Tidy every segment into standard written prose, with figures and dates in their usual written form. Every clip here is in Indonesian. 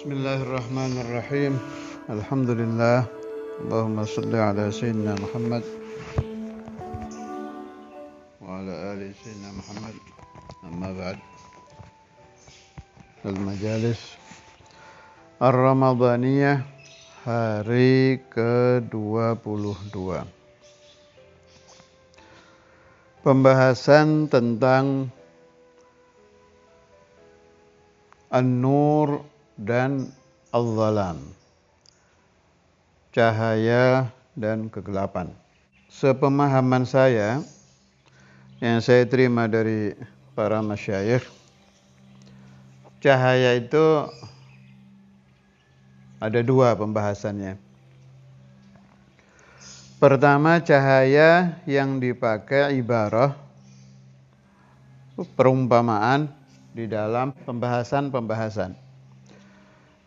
Bismillahirrahmanirrahim. Alhamdulillah. Allahumma salli ala sayyidina Muhammad wa ala ali sayyidina Muhammad. Amma ba'd. Al-majalis Ar-Ramadaniyah hari ke-22. Pembahasan tentang An-Nur dan Al-Zalam, cahaya dan kegelapan. Sepemahaman saya yang saya terima dari para masyayikh, cahaya itu ada dua pembahasannya. Pertama, cahaya yang dipakai ibarah, perumpamaan di dalam pembahasan-pembahasan.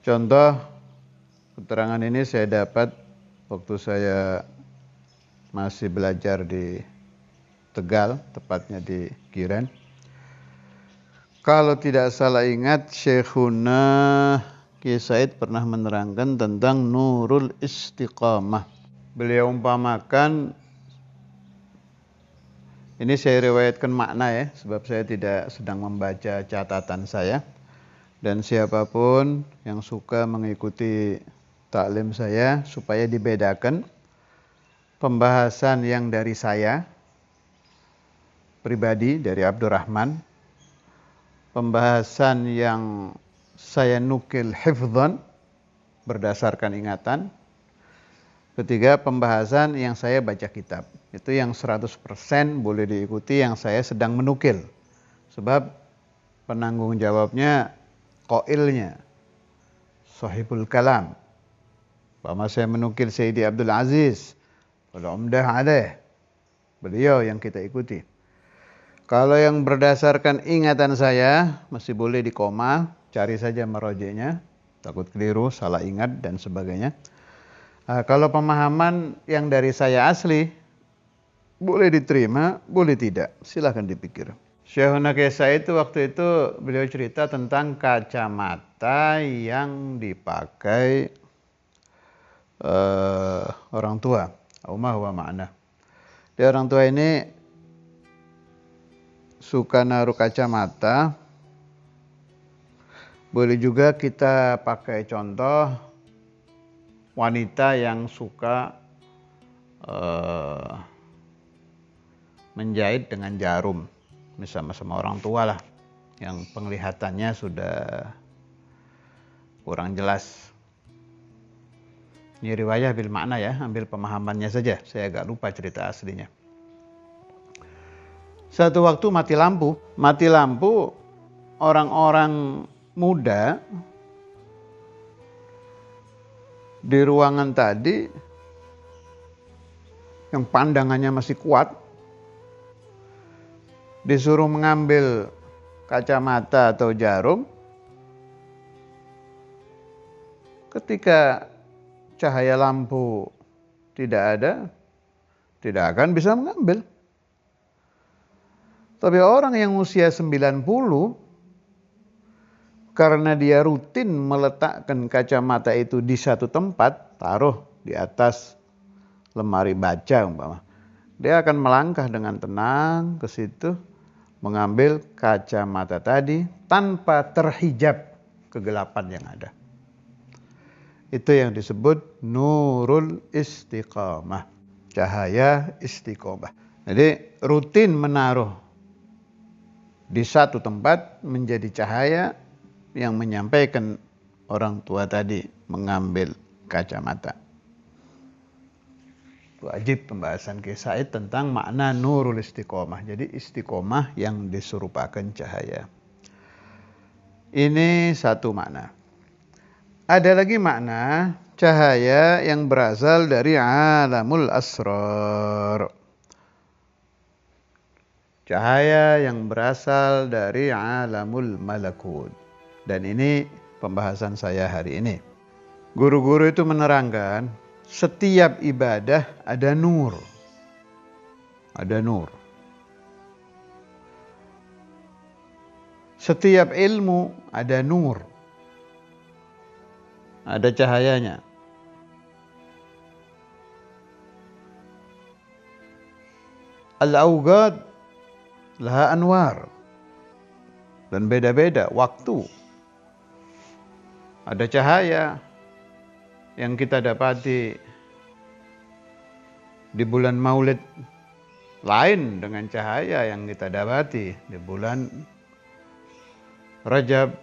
Contoh keterangan ini saya dapat waktu saya masih belajar di Tegal, tepatnya di Kiren. Kalau tidak salah ingat, Syekhuna Kiai Said pernah menerangkan tentang Nurul Istiqamah. Beliau umpamakan, ini saya riwayatkan makna ya, sebab saya tidak sedang membaca catatan saya. Dan siapapun yang suka mengikuti taklim saya, supaya dibedakan pembahasan yang dari saya pribadi, dari Abdurrahman, pembahasan yang saya nukil hifdzan berdasarkan ingatan, ketiga pembahasan yang saya baca kitab. Itu yang 100% boleh diikuti, yang saya sedang menukil, sebab penanggung jawabnya qailnya, sahibul kalam. Pama saya menukil Sayyidi Abdul Aziz, kalau umdah alaih, beliau yang kita ikuti. Kalau yang berdasarkan ingatan saya, masih boleh dikoma, cari saja marojeknya, takut keliru, salah ingat dan sebagainya. Kalau pemahaman yang dari saya asli, boleh diterima, boleh tidak, silahkan dipikir. Syekhuna Kiai Said itu waktu itu beliau cerita tentang kacamata yang dipakai orang tua. Umma huwa ma'na. Dia orang tua ini suka naruh kacamata. Boleh juga kita pakai contoh wanita yang suka menjahit dengan jarum. Sama-sama orang tua lah, yang penglihatannya sudah kurang jelas. Ini riwayah bil makna ya, ambil pemahamannya saja. Saya agak lupa cerita aslinya. Satu waktu mati lampu, orang-orang muda di ruangan tadi yang pandangannya masih kuat, disuruh mengambil kacamata atau jarum. Ketika cahaya lampu tidak ada, tidak akan bisa mengambil. Tapi orang yang usia 90, karena dia rutin meletakkan kacamata itu di satu tempat, taruh di atas lemari baca umpama, dia akan melangkah dengan tenang ke situ, mengambil kacamata tadi tanpa terhijab kegelapan yang ada. Itu yang disebut Nurul Istiqamah, cahaya istiqomah. Jadi rutin menaruh di satu tempat menjadi cahaya yang menyampaikan orang tua tadi mengambil kacamata. Wajib pembahasan Kiai Said tentang makna Nurul Istiqomah. Jadi istiqomah yang diserupakan cahaya. Ini satu makna. Ada lagi makna cahaya yang berasal dari alamul asrar. Cahaya yang berasal dari alamul malakut. Dan ini pembahasan saya hari ini. Guru-guru itu menerangkan, setiap ibadah ada nur. Ada nur. Setiap ilmu ada nur. ada cahayanya. Al-awqat laha anwar, dan beda-beda waktu. Ada cahaya yang kita dapati di bulan Maulid, lain dengan cahaya yang kita dapati di bulan Rajab.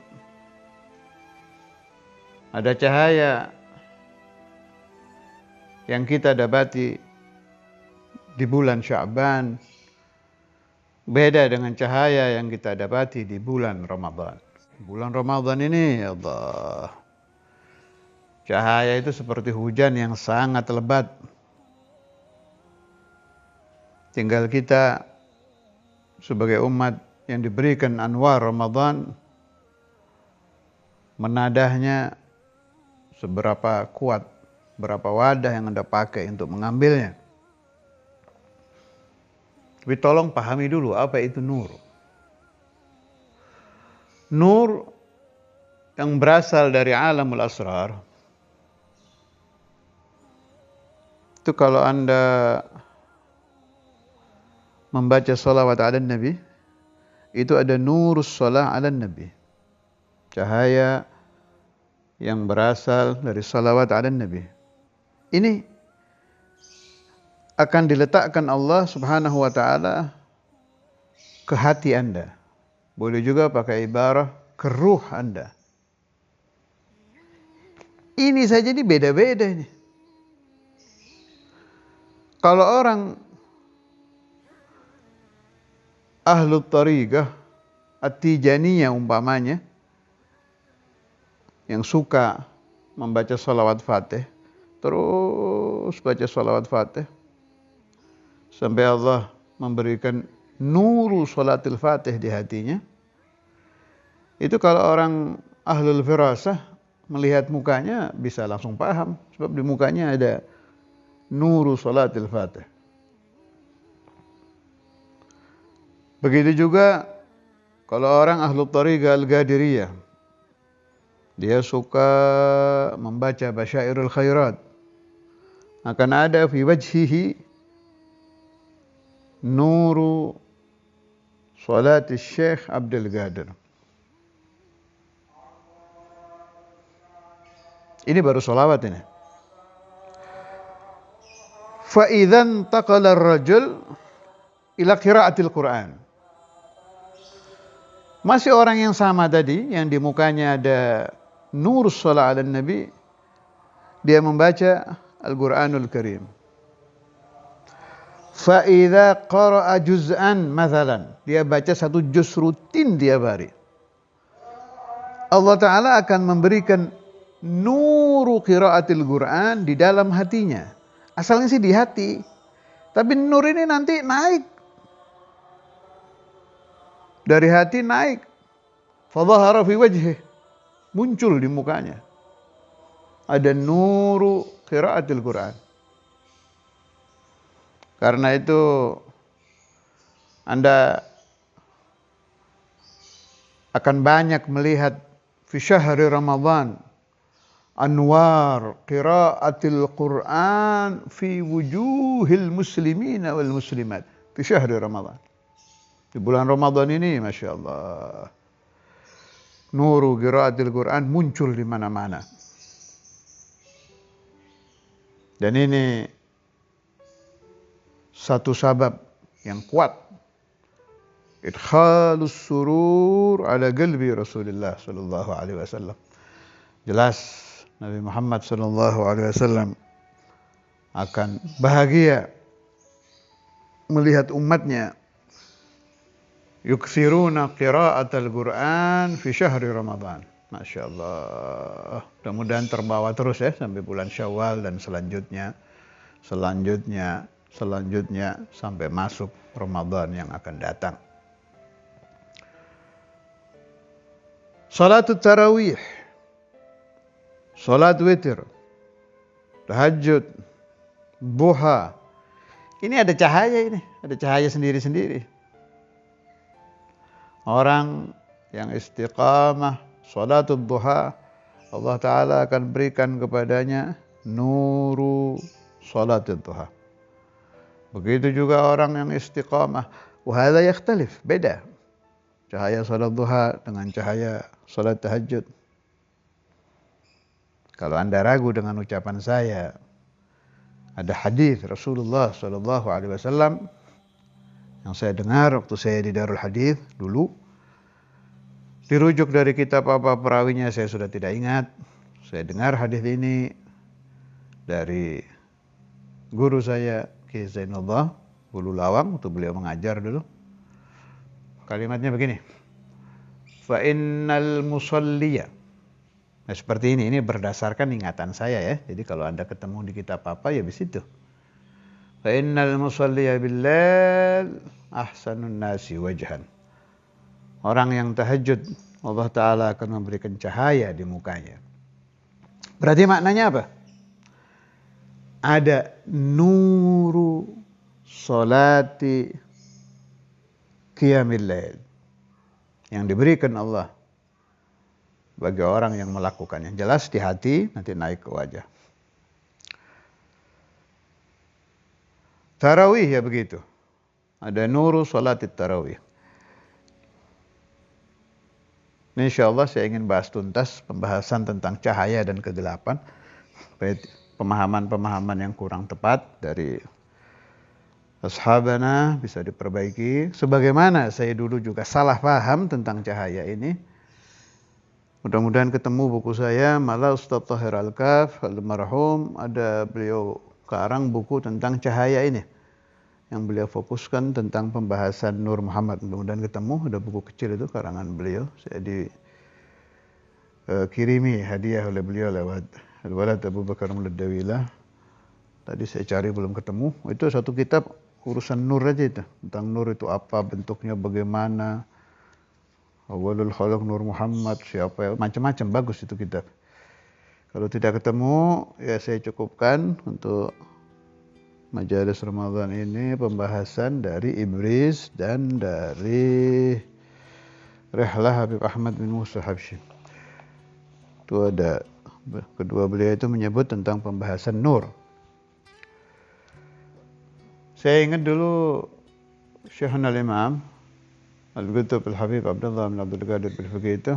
Ada cahaya yang kita dapati di bulan Sya'ban, beda dengan cahaya yang kita dapati di bulan Ramadan. Bulan Ramadan ini, ya Allah, cahaya itu seperti hujan yang sangat lebat. Tinggal kita sebagai umat yang diberikan anwar Ramadan, menadahnya seberapa kuat, berapa wadah yang Anda pakai untuk mengambilnya. Tapi tolong pahami dulu apa itu nur. Nur yang berasal dari alamul asrar, itu kalau Anda membaca salawat ala Nabi, itu ada nurus salah ala Nabi, cahaya yang berasal dari salawat ala Nabi. Ini akan diletakkan Allah Subhanahu wa taala ke hati Anda. Boleh juga pakai ibarah ke ruh Anda. Ini saja ini beda-beda ini. Kalau orang ahlu tariqah at-tijaniyah umpamanya, yang suka membaca salawat fatih, terus baca salawat fatih sampai Allah memberikan nuru salatil fatih di hatinya, itu kalau orang ahlul firasah melihat mukanya bisa langsung paham, sebab di mukanya ada nuru salatil fatih. Begitu juga kalau orang ahlul tariqah al-Qadiriyah, dia suka membaca Basyairul Khairat, akan ada fi wajhihi nuru salati Syekh Abdul Qadir. Ini baru salawat ini. Fa idzan taqala ar-rajul ila qiraatil Quran. Masih orang yang sama tadi, yang di mukanya ada nur salat ala Nabi, dia membaca Al-Quranul Karim. Fa idza qara'a juz'an mathalan, dia baca satu juz rutin tiap hari, Allah Ta'ala akan memberikan nuru qiraatil Quran di dalam hatinya. Asalnya sih di hati, tapi nur ini nanti naik dari hati, naik fadhahara fi wajhih, muncul di mukanya ada nuru qiraatil Quran. Karena itu Anda akan banyak melihat fi syahri Ramadan anwar qiraatil Quran fi wujuhil muslimina wal muslimat fi syahri Ramadan. Di bulan Ramadan ini, Masya Allah, nuru qiraatil Quran muncul di mana-mana. Dan ini satu sabab yang kuat, idkhalus surur ala qalbi Rasulullah sallallahu alaihi wasallam. Jelas Nabi Muhammad sallallahu alaihi wasallam akan bahagia melihat umatnya yukthiruna qiraatal Quran fi syahri Ramadan. Masya Allah. Mudah-mudahan terbawa terus ya sampai bulan Syawal dan selanjutnya sampai masuk Ramadan yang akan datang. Salatut tarawih, salat witir, tahajud, duha. Ini ada cahaya ini, ada cahaya sendiri-sendiri. Orang yang istiqamah salatul duha, Allah Ta'ala akan berikan kepadanya nuru salatul duha. Begitu juga orang yang istiqamah. Wahada yakhtalif, beda. Cahaya salat duha dengan cahaya salat tahajud. Kalau Anda ragu dengan ucapan saya, ada hadis Rasulullah Shallallahu Alaihi Wasallam yang saya dengar waktu saya di Darul Hadis dulu. Dirujuk dari kitab apa perawinya saya sudah tidak ingat. Saya dengar hadis ini dari guru saya Ki Zainullah Hulu Lawang waktu beliau mengajar dulu. Kalimatnya begini. Fa innal musalliya. Nah seperti ini berdasarkan ingatan saya ya. Jadi kalau Anda ketemu di kitab apa ya di situ. Fa innal musalliya billal ahsanun nasi wajhan. Orang yang tahajud Allah Ta'ala akan memberikan cahaya di mukanya. Berarti maknanya apa? Ada nuru salati qiyamil lail yang diberikan Allah bagi orang yang melakukannya. Jelas di hati, nanti naik ke wajah. Tarawih ya begitu. Ada nuru salatit tarawih. Ini insyaAllah saya ingin bahas tuntas pembahasan tentang cahaya dan kegelapan. Pemahaman-pemahaman yang kurang tepat dari ashabana bisa diperbaiki. Sebagaimana saya dulu juga salah paham tentang cahaya ini. Mudah-mudahan ketemu buku saya, malah Ustaz Tahir Al-Kaf, Al-Marhum, ada beliau karang buku tentang cahaya ini. Yang beliau fokuskan tentang pembahasan Nur Muhammad. Mudah-mudahan ketemu, ada buku kecil itu karangan beliau. Saya dikirimi hadiah oleh beliau lewat Al-Walad Abu Bakar Muladawilah. Tadi saya cari belum ketemu. Itu satu kitab urusan nur aja itu. Tentang nur itu apa, bentuknya bagaimana. Awalul khalaq Nur Muhammad, siapa ya, macam-macam, bagus itu kitab. Kalau tidak ketemu, ya saya cukupkan untuk majalis Ramadan ini pembahasan dari Ibris dan dari Rihlah Habib Ahmad bin Musa Habsyi. Itu ada, kedua beliau itu menyebut tentang pembahasan nur. Saya ingat dulu Syekhuna Al-Imam Al-Qutb Al-Habib Abdullah bin Abdul Qadir Bil-Fiqih itu.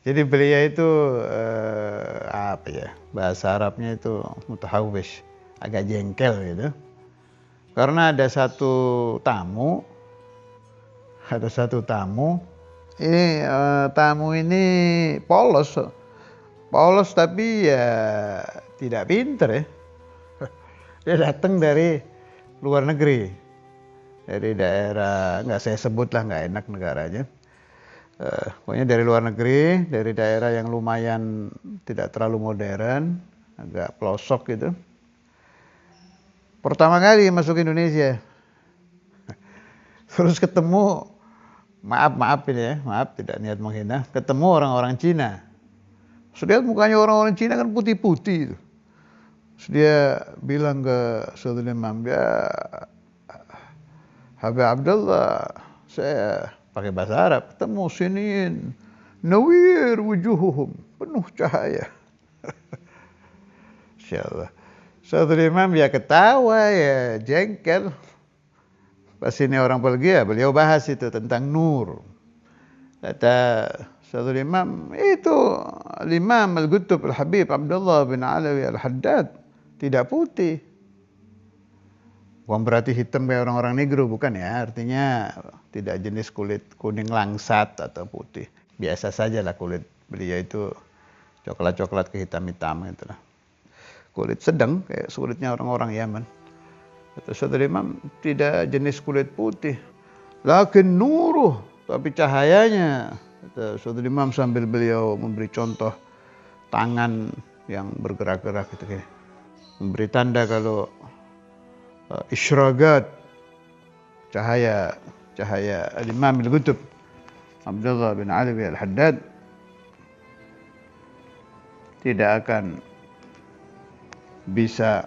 Jadi beliau itu apa ya, bahasa Arabnya itu mutahawwish, agak jengkel gitu. Karena ada satu tamu, ini tamu ini polos tapi ya tidak pinter ya. Dia datang dari luar negeri. Dari daerah, nggak saya sebut lah, nggak enak negaranya. Pokoknya dari luar negeri, dari daerah yang lumayan tidak terlalu modern, agak pelosok gitu. Pertama kali masuk Indonesia. Terus ketemu, maaf ini ya, maaf tidak niat menghina, ketemu orang-orang Cina. Sudah lihat mukanya orang-orang Cina kan putih-putih. Terus dia bilang ke Saudara Imam, ya Habib Abdullah, saya pakai bahasa Arab, ketemu siniin, nawir wujuhuhum, penuh cahaya. Insyaallah. Saudara Imam ya ketawa, ya jengkel. Pas ini orang Belgia, beliau bahas itu tentang nur. Kata Saudara Imam, itu Imam Al-Qutb Al-Habib Abdullah bin Alawi Al-Haddad, tidak putih. Bukan berarti hitam kayak orang-orang negro, bukan ya. Artinya tidak jenis kulit kuning langsat atau putih. Biasa saja lah kulit beliau itu coklat-coklat kehitam-hitam gitu lah. Kulit sedang kayak kulitnya orang-orang Yaman. Kata Saudara Imam, tidak jenis kulit putih. Lakin nuruh, tapi cahayanya. Kata Saudara Imam sambil beliau memberi contoh tangan yang bergerak-gerak gitu kayak. Memberi tanda kalau isyragat cahaya Al-Imam Al-Qutb Abdullah bin Alawi Al-Haddad tidak akan bisa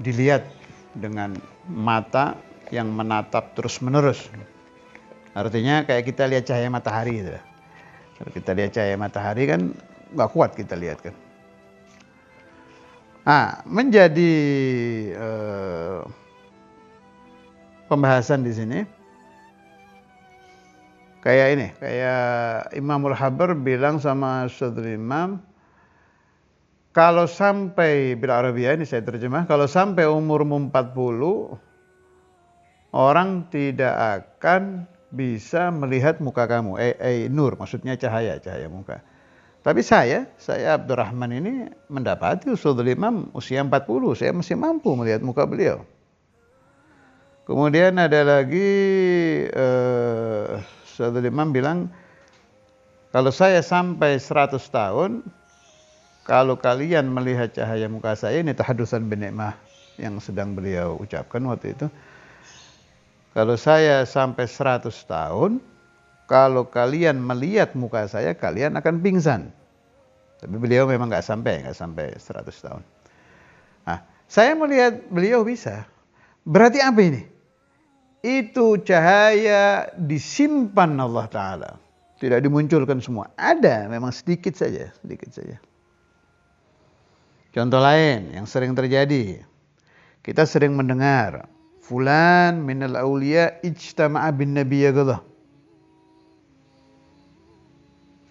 dilihat dengan mata yang menatap terus-menerus. Artinya kayak kita lihat cahaya matahari itu. Kalau kita lihat cahaya matahari kan nggak kuat kita lihat kan. Nah, menjadi pembahasan di sini kayak Imamul Habar bilang sama Saudara Imam, kalau sampai bil Arabiyah, ini saya terjemah, kalau sampai umurmu 40, orang tidak akan bisa melihat muka kamu. Nur, maksudnya cahaya muka. Tapi saya Abdurrahman ini mendapati Saudara Imam usia 40, saya masih mampu melihat muka beliau. Kemudian ada lagi Saudara Imam bilang, kalau saya sampai 100 tahun, kalau kalian melihat cahaya muka saya, ini tahadusan bin Ni'mah yang sedang beliau ucapkan waktu itu. Kalau saya sampai 100 tahun, kalau kalian melihat muka saya, kalian akan pingsan. Tapi beliau memang nggak sampai 100 tahun. Nah, saya melihat beliau bisa. Berarti apa ini? Itu cahaya disimpan Allah Ta'ala. Tidak dimunculkan semua. Ada, memang sedikit saja. Contoh lain yang sering terjadi. Kita sering mendengar, fulan minal awliya ijtama'a bin nabiyyagallah.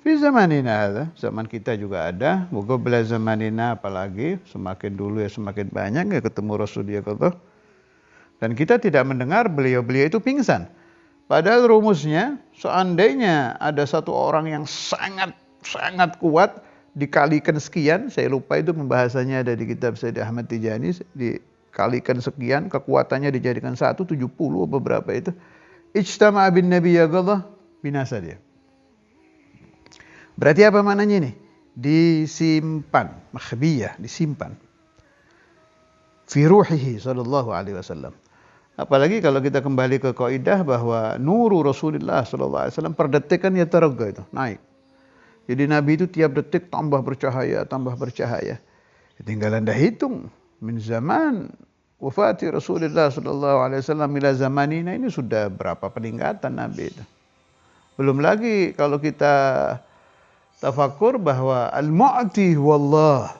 Fi zamanina ada, zaman kita juga ada. Moga bila zamanina apalagi, semakin dulu ya semakin banyak ya ketemu Rasulullah. Dan kita tidak mendengar beliau-beliau itu pingsan. Padahal rumusnya, seandainya ada satu orang yang sangat kuat, dikalikan sekian, saya lupa itu pembahasannya ada di kitab Sayyid Ahmad Tijani, dikalikan sekian, kekuatannya dijadikan 170 atau berapa itu. Ijtama'a bin nabiyyagallah, binasa dia. Berarti apa maknanya ini? Disimpan, makhbiyah, disimpan. Fi ruhihi sallallahu alaihi wasallam. Apalagi kalau kita kembali ke kaidah bahwa nuru Rasulullah sallallahu alaihi wasallam per detik kan yataragga itu, naik. Jadi Nabi itu tiap detik tambah bercahaya. Tinggal Anda hitung min zaman wafati Rasulullah sallallahu alaihi wasallam ila zamanina, ini sudah berapa peningkatan Nabi itu. Belum lagi kalau kita tafakur bahwa al-mu'ti wallah.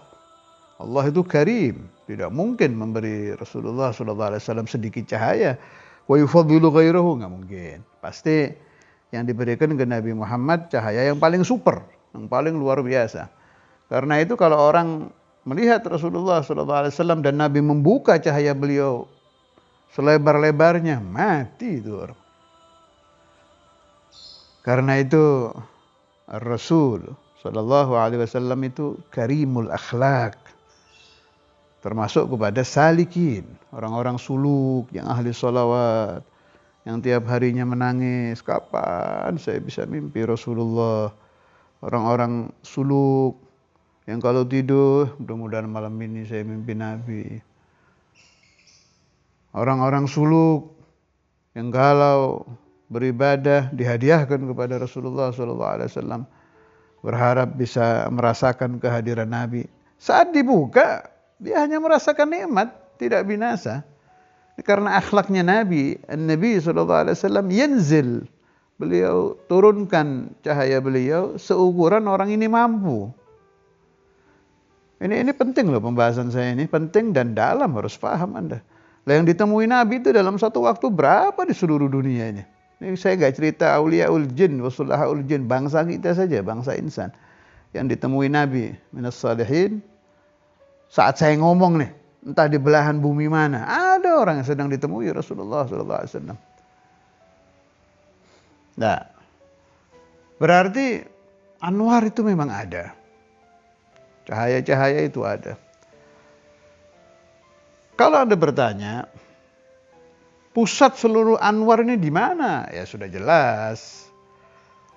Allah itu karim. Tidak mungkin memberi Rasulullah SAW sedikit cahaya. Wa yufaddilu ghairahu, nggak mungkin. Pasti yang diberikan ke Nabi Muhammad cahaya yang paling super, yang paling luar biasa. Karena itu kalau orang melihat Rasulullah SAW dan Nabi membuka cahaya beliau selebar-lebarnya, mati itu orang. Karena itu Rasul SAW itu karimul akhlak. Termasuk kepada salikin, orang-orang suluk yang ahli sholawat, yang tiap harinya menangis, kapan saya bisa mimpi Rasulullah. Orang-orang suluk yang kalau tidur, mudah-mudahan malam ini saya mimpi Nabi. Orang-orang suluk yang kalau beribadah dihadiahkan kepada Rasulullah SAW, berharap bisa merasakan kehadiran Nabi. Saat dibuka, dia hanya merasakan nikmat, tidak binasa. Karena akhlaknya Nabi SAW yanzil. Beliau turunkan cahaya beliau seukuran orang ini mampu. Ini penting loh pembahasan saya ini. Penting dan dalam, harus paham Anda. Yang ditemui Nabi itu dalam satu waktu berapa di seluruh dunia ini. Ini saya gak cerita auliaul jin, wasulahaul jin. Bangsa kita saja, bangsa insan. Yang ditemui Nabi minas salihin. Saat saya ngomong nih, entah di belahan bumi mana, ada orang yang sedang ditemui Rasulullah SAW. Nah, berarti anwar itu memang ada. Cahaya-cahaya itu ada. Kalau Anda bertanya, pusat seluruh anwar ini di mana? Ya sudah jelas.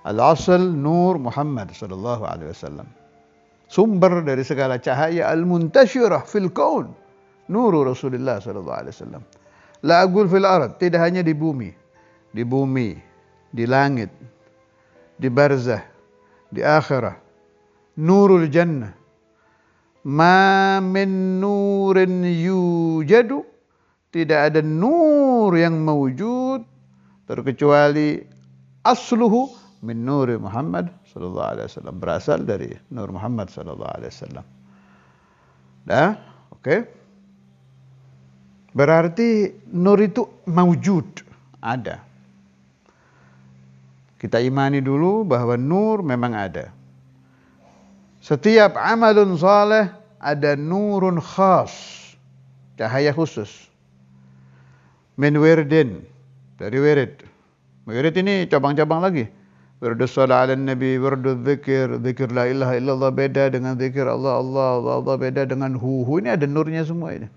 Al-asal Nur Muhammad sallallahu alaihi wasallam. Sumber dari segala cahaya al-muntashirah fil kaun, nuru Rasulullah sallallahu alaihi wasallam. La aqul fil ard, tidak hanya di bumi, di langit, di barzah, di akhirah. Nurul jannah. Ma min nurin yujadu, tidak ada nur yang mewujud terkecuali asluhu min nuri Muhammad sallallahu alaihi wasallam, berasal dari nur Muhammad sallallahu alaihi wasallam. Dah, oke. Berarti nur itu maujud, ada. Kita imani dulu bahwa nur memang ada. Setiap amalun saleh ada nurun khas, cahaya khusus. Min wirdin, dari wirid. Wirid ini cabang-cabang lagi. Wirdu salat ala nabi, wirdu zikir, zikir la ilaha illallah beda dengan zikir Allah, Allah beda dengan hu. Ini ada nurnya semua ini.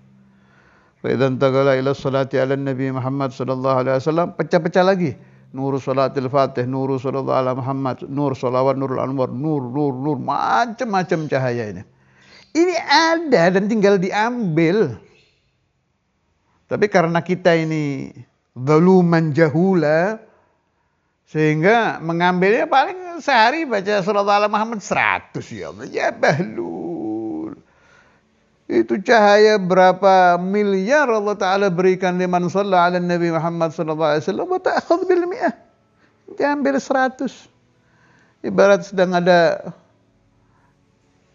Fa idzan tagala ila salati ala nabi Muhammad sallallahu alaihi wasallam, pecah-pecah lagi. Nur salatil fatih, nur sallallahu ala Muhammad, nur salawat, nurul anwar, nur, macam-macam cahaya ini. Ini ada dan tinggal diambil. Tapi karena kita ini zaluman jahula, sehingga mengambilnya paling sehari baca sallallahu ala Muhammad 100 ya Allah. Ya bahlul. Itu cahaya berapa miliar Allah Ta'ala berikan liman shalla ala Nabi Muhammad sallallahu alaihi wasallam wa ta'khudh bil mi'ah. Diambil 100. Ibarat sedang ada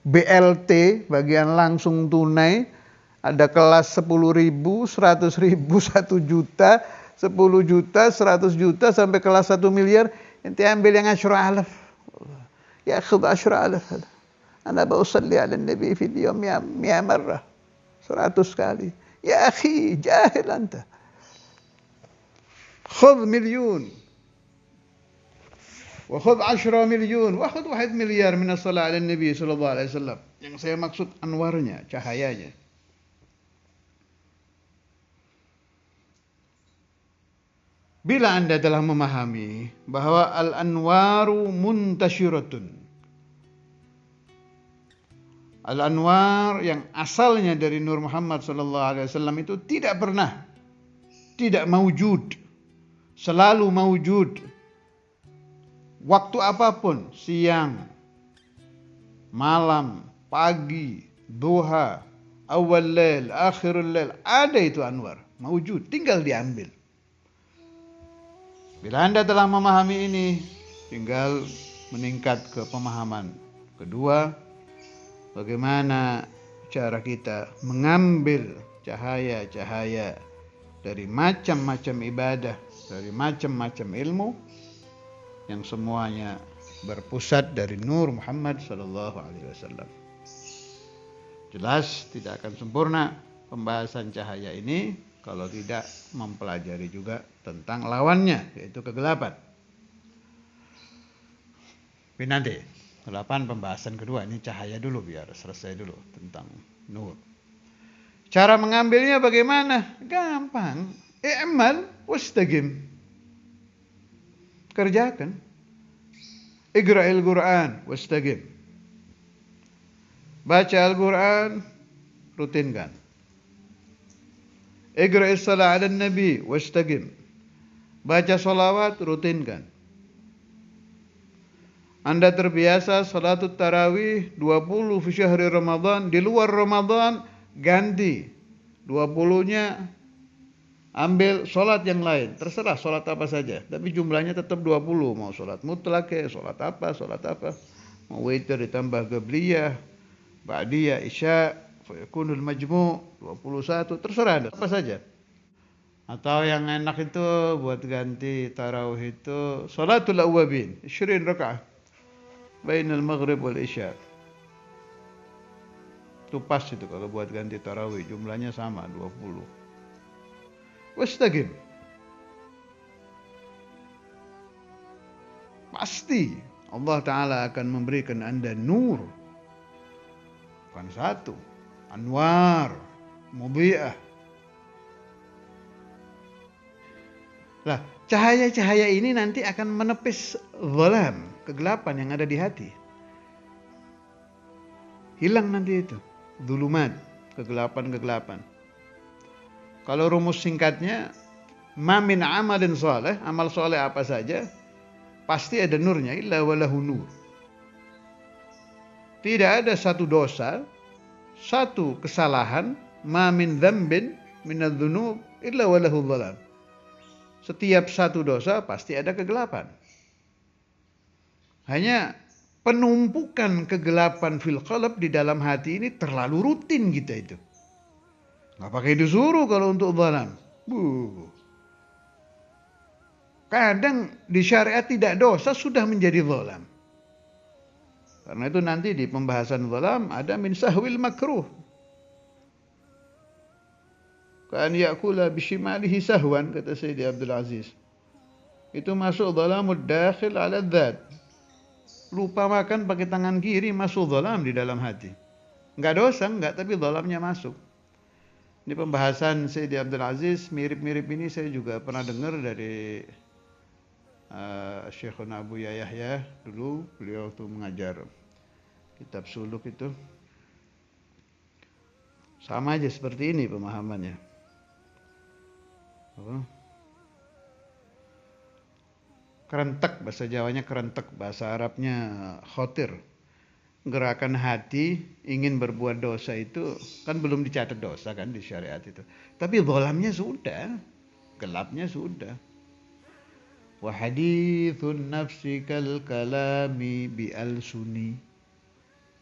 BLT, bagian langsung tunai, ada kelas 10.000, 100.000, 1 juta, 10 juta, 100 juta sampai kelas 1 miliar, ente ambil yang 10,000. Ya khudh 10,000. Ana bausalli ala nabi fi yawm 100 marrah. 100 kali. Ya akhi, jahil anta. Khudh milyun. Wa khudh 10 milyun. Wa khudh 1 miliar min as-salat ala nabi sallallahu alaihi wasallam. Yang saya maksud anwarnya, cahayanya. Bila Anda telah memahami bahwa al-anwaru muntasyiratun. Al-anwar yang asalnya dari Nur Muhammad sallallahu alaihi wasallam itu tidak pernah tidak maujud, selalu maujud. Waktu apapun, siang, malam, pagi, duha, awal lail, akhirul lail, ada itu anwar, maujud, tinggal diambil. Bila Anda telah memahami ini, tinggal meningkat ke pemahaman kedua, bagaimana cara kita mengambil cahaya-cahaya dari macam-macam ibadah, dari macam-macam ilmu, yang semuanya berpusat dari Nur Muhammad sallallahu alaihi wasallam. Jelas tidak akan sempurna pembahasan cahaya ini kalau tidak mempelajari juga tentang lawannya, yaitu kegelapan. Tapi nanti kegelapan pembahasan kedua, ini cahaya dulu biar selesai dulu tentang nur. Cara mengambilnya bagaimana? Gampang. I'mal wastaqim. Kerjakan. Iqra'il Qur'an wastaqim. Baca Al-Quran, rutinkan. Iqra'is salat ala nabi wastaqim. Baca salawat, rutinkan. Anda terbiasa salatut tarawih 20 fi syahri Ramadan, di luar Ramadan ganti 20-nya ambil salat yang lain, terserah salat apa saja, tapi jumlahnya tetap 20, mau salat mutlak, salat apa, mau witir ditambah qabliyah, ba'diyah, isya, fa yakunul majmu' 21, terserah Anda apa saja. Atau yang enak itu buat ganti tarawih itu salatul awwabin 20 rakaat bainal maghrib wal isya. Itu pas itu kalau buat ganti tarawih, jumlahnya sama 20. Wastaqim. Pasti Allah Ta'ala akan memberikan Anda nur. Bukan satu, anwar, mudhi'ah. Lah, cahaya-cahaya ini nanti akan menepis zalam, kegelapan yang ada di hati. Hilang nanti itu, zulumat, kegelapan-kegelapan. Kalau rumus singkatnya, ma min amalin saleh, amal saleh apa saja, pasti ada nurnya, illa walahu nur. Tidak ada satu dosa, satu kesalahan, ma min dzambin minadz-dzunub illa walahu dhalam. Setiap satu dosa pasti ada kegelapan. Hanya penumpukan kegelapan fil qalb di dalam hati ini terlalu rutin kita itu. Nggak pakai disuruh kalau untuk zalam. Kadang di syariat tidak dosa sudah menjadi zalam. Karena itu nanti di pembahasan zalam ada min sahwil makruh. Kan yakula bishimalihi sahwan, kata Sayyidi Abdul Aziz. Itu masuk zalamud dakhil ala dzat. Lupa makan pakai tangan kiri masuk zalam di dalam hati. Enggak dosa, enggak, tapi zalamnya masuk. Ini pembahasan Sayyidi Abdul Aziz, mirip-mirip ini saya juga pernah dengar dari Syekhuna Abu Yahya dulu, beliau tuh mengajar kitab suluk itu. Sama aja seperti ini pemahamannya. Kerentek, bahasa Jawanya kerentek, bahasa Arabnya khotir. Gerakan hati ingin berbuat dosa itu kan belum dicatat dosa kan di syariat itu. Tapi zalamnya sudah, gelapnya sudah. Wa hadithun nafsi kal kalami bi al-suni.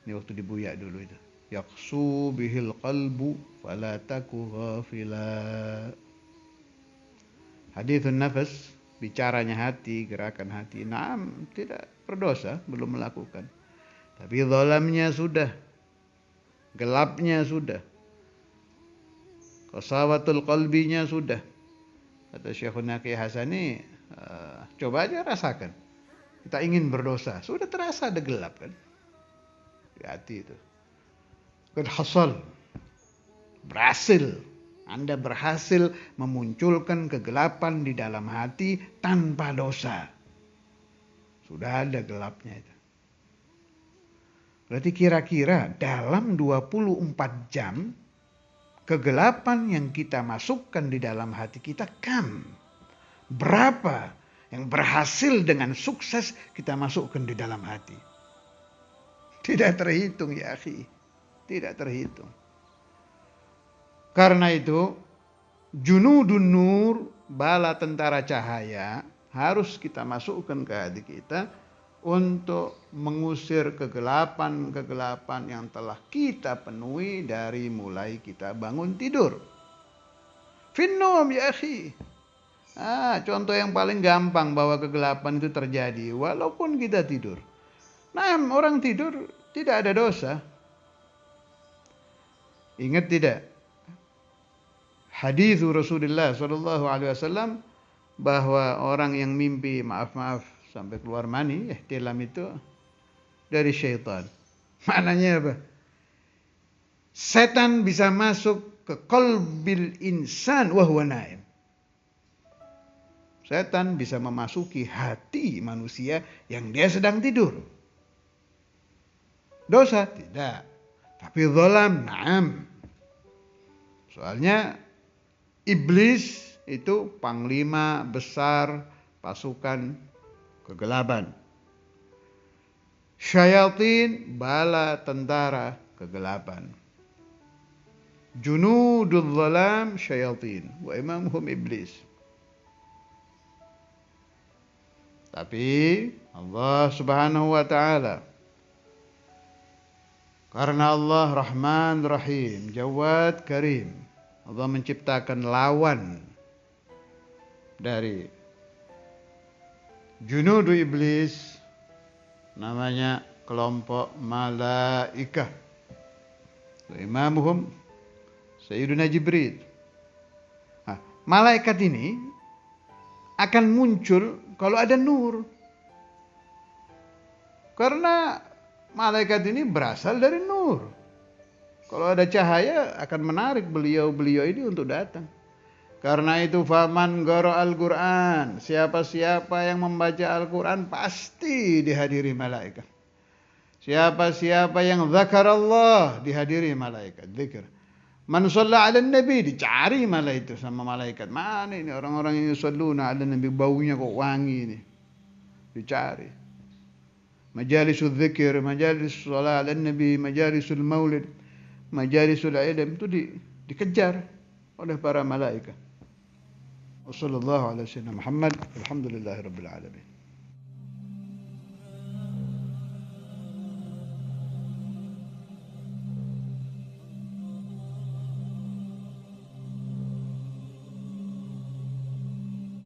Ini waktu di Buya dulu itu. Yaqsu bihil qalbu fala taku ghafila. Hadithun nafs, bicaranya hati, gerakan hati. Naam, tidak berdosa, belum melakukan. Tapi zalamnya sudah, gelapnya sudah, qasawatul qalbinya sudah. Kata Syekhuna Kiai Hasani, coba aja rasakan. Kita ingin berdosa, sudah terasa ada gelap kan di hati itu. Qad hasal, berhasil. Anda berhasil memunculkan kegelapan di dalam hati tanpa dosa. Sudah ada gelapnya itu. Berarti kira-kira dalam 24 jam kegelapan yang kita masukkan di dalam hati kita berapa yang berhasil dengan sukses kita masukkan di dalam hati? Tidak terhitung ya akhi. Tidak terhitung. Karena itu junudun nur, bala tentara cahaya, harus kita masukkan ke hati kita untuk mengusir kegelapan-kegelapan yang telah kita penuhi dari mulai kita bangun tidur. Finnum ya akhi. Contoh yang paling gampang bahwa kegelapan itu terjadi walaupun kita tidur. Nah, orang tidur tidak ada dosa. Ingat tidak? Hadis Rasulullah SAW bahwa orang yang mimpi maaf sampai keluar mani, ihtilam itu dari syaitan. Maknanya apa? Setan bisa masuk ke qalbil insan wa huwa naim. Setan bisa memasuki hati manusia yang dia sedang tidur. Dosa? Tidak. Tapi zalam? Naam. Soalnya iblis itu panglima besar pasukan kegelapan. Syayatin, bala tentara kegelapan. Junudul zalam syayatin wa imamuhum iblis. Tapi Allah Subhanahu wa taala, karena Allah Rahman Rahim, Jawad Karim, Allah menciptakan lawan dari junudu iblis, namanya kelompok malaikah. Imamuhum Sayyiduna Jibril. Malaikat ini akan muncul kalau ada nur. Karena malaikat ini berasal dari nur. Kalau ada cahaya akan menarik beliau-beliau ini untuk datang. Karena itu faman qara al-Qur'an, siapa-siapa yang membaca Al-Qur'an pasti dihadiri malaikat. Siapa-siapa yang zakarallah dihadiri malaikat, zikir. Man shalla 'ala nabi dicari malaikat sama malaikat. Mana ini orang-orang yang yusalluna 'ala nabi, baunya kok wangi ini. Dicari. Majalisul zikir, majalis shalah 'ala nabi, majalisul maulid, majalisul ilm itu dikejar oleh para malaikat. Wassallallahu ala sayyidina Muhammad, alhamdulillahirabbil alamin.